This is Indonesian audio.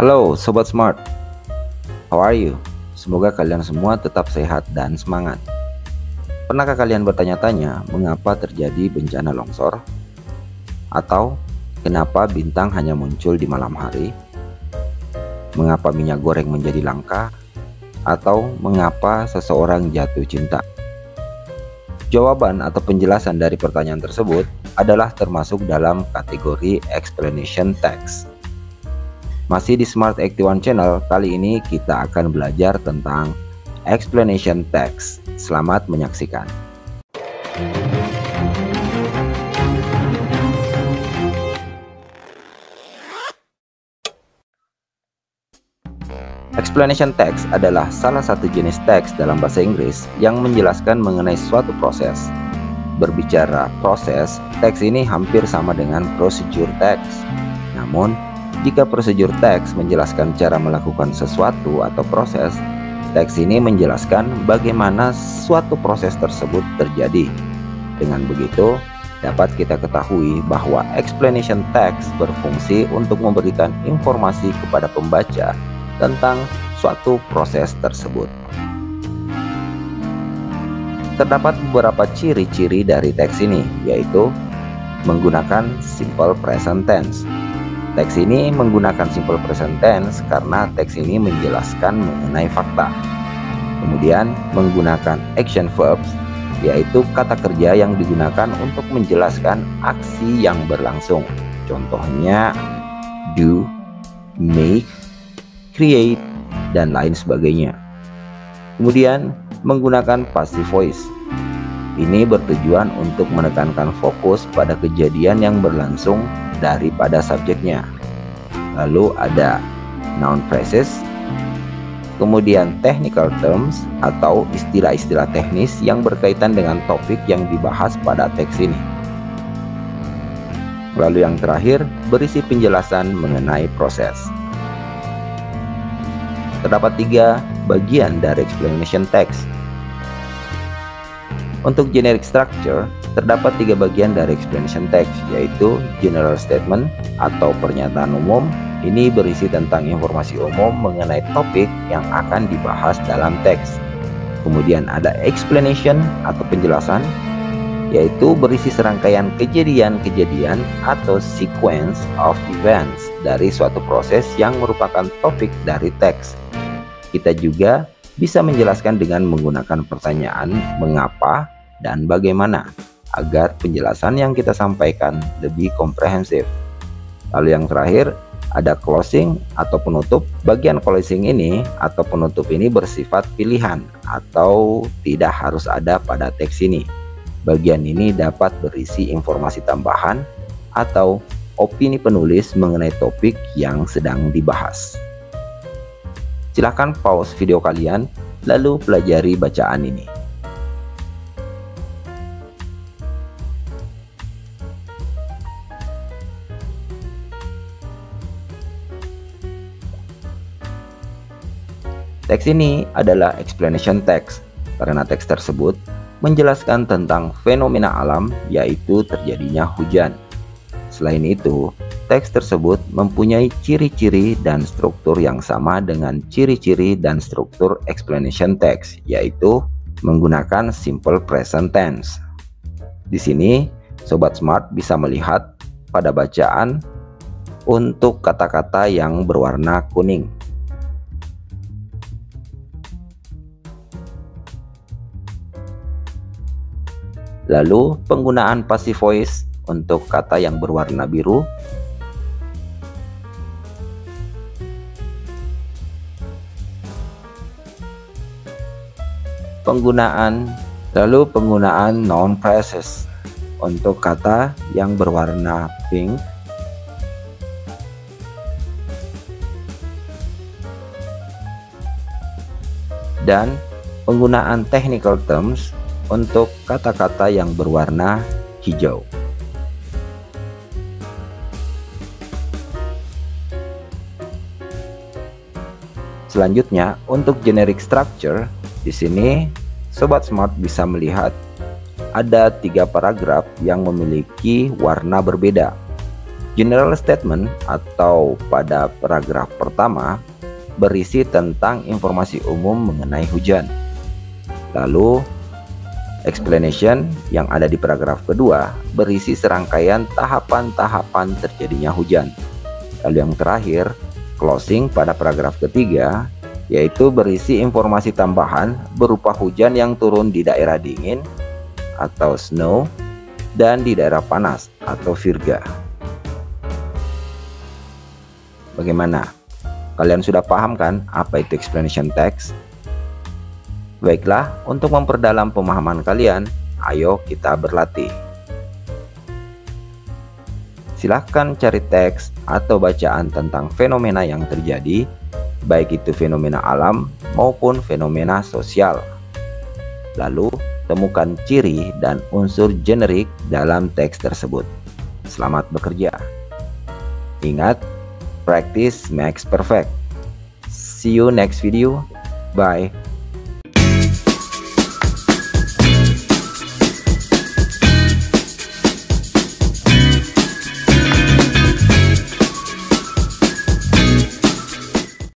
Halo Sobat Smart, how are you? Semoga kalian semua tetap sehat dan semangat. Pernahkah kalian bertanya-tanya mengapa terjadi bencana longsor? Atau kenapa bintang hanya muncul di malam hari? Mengapa minyak goreng menjadi langka? Atau mengapa seseorang jatuh cinta? Jawaban atau penjelasan dari pertanyaan tersebut adalah termasuk dalam kategori explanation text. Masih di Smart 81 Channel, kali ini kita akan belajar tentang explanation text. Selamat menyaksikan. Explanation text adalah salah satu jenis teks dalam bahasa Inggris yang menjelaskan mengenai suatu proses. Berbicara proses, teks ini hampir sama dengan procedure text. Namun, jika prosedur teks menjelaskan cara melakukan sesuatu atau proses, teks ini menjelaskan bagaimana suatu proses tersebut terjadi. Dengan begitu, dapat kita ketahui bahwa explanation text berfungsi untuk memberikan informasi kepada pembaca tentang suatu proses tersebut. Terdapat beberapa ciri-ciri dari teks ini, yaitu menggunakan simple present tense. Teks ini menggunakan simple present tense karena teks ini menjelaskan mengenai fakta. Kemudian menggunakan action verbs, yaitu kata kerja yang digunakan untuk menjelaskan aksi yang berlangsung. Contohnya do, make, create, dan lain sebagainya. Kemudian menggunakan passive voice. Ini bertujuan untuk menekankan fokus pada kejadian yang berlangsung daripada subjeknya. Lalu ada noun phrases, kemudian technical terms atau istilah-istilah teknis yang berkaitan dengan topik yang dibahas pada teks ini. Lalu yang terakhir, berisi penjelasan mengenai proses. Terdapat 3 bagian dari explanation text. Untuk generic structure, terdapat 3 bagian dari explanation text, yaitu general statement atau pernyataan umum. Ini berisi tentang informasi umum mengenai topik yang akan dibahas dalam teks. Kemudian ada explanation atau penjelasan, yaitu berisi serangkaian kejadian-kejadian atau sequence of events dari suatu proses yang merupakan topik dari teks. Kita juga bisa menjelaskan dengan menggunakan pertanyaan mengapa dan bagaimana agar penjelasan yang kita sampaikan lebih komprehensif. Lalu yang terakhir ada closing atau penutup. Bagian closing ini atau penutup ini bersifat pilihan atau tidak harus ada pada teks ini. Bagian ini dapat berisi informasi tambahan atau opini penulis mengenai topik yang sedang dibahas. Silakan pause video kalian lalu pelajari bacaan ini. Teks ini adalah explanation text karena teks tersebut menjelaskan tentang fenomena alam, yaitu terjadinya hujan. Selain itu, teks tersebut mempunyai ciri-ciri dan struktur yang sama dengan ciri-ciri dan struktur explanation text, yaitu menggunakan simple present tense. Di sini, Sobat Smart bisa melihat pada bacaan untuk kata-kata yang berwarna kuning. Lalu penggunaan passive voice untuk kata yang berwarna biru. Penggunaan noun phrases untuk kata yang berwarna pink. Dan penggunaan technical terms untuk kata-kata yang berwarna hijau. Selanjutnya, untuk generic structure, di sini Sobat Smart bisa melihat ada 3 paragraf yang memiliki warna berbeda. General statement atau pada paragraf pertama berisi tentang informasi umum mengenai hujan. Lalu explanation yang ada di paragraf kedua berisi serangkaian tahapan-tahapan terjadinya hujan. Lalu yang terakhir, closing pada paragraf ketiga, yaitu berisi informasi tambahan berupa hujan yang turun di daerah dingin atau snow dan di daerah panas atau virga. Bagaimana? Kalian sudah paham kan apa itu explanation text? Baiklah, untuk memperdalam pemahaman kalian, ayo kita berlatih. Silahkan cari teks atau bacaan tentang fenomena yang terjadi, baik itu fenomena alam maupun fenomena sosial. Lalu, temukan ciri dan unsur generik dalam teks tersebut. Selamat bekerja. Ingat, practice makes perfect. See you next video. Bye.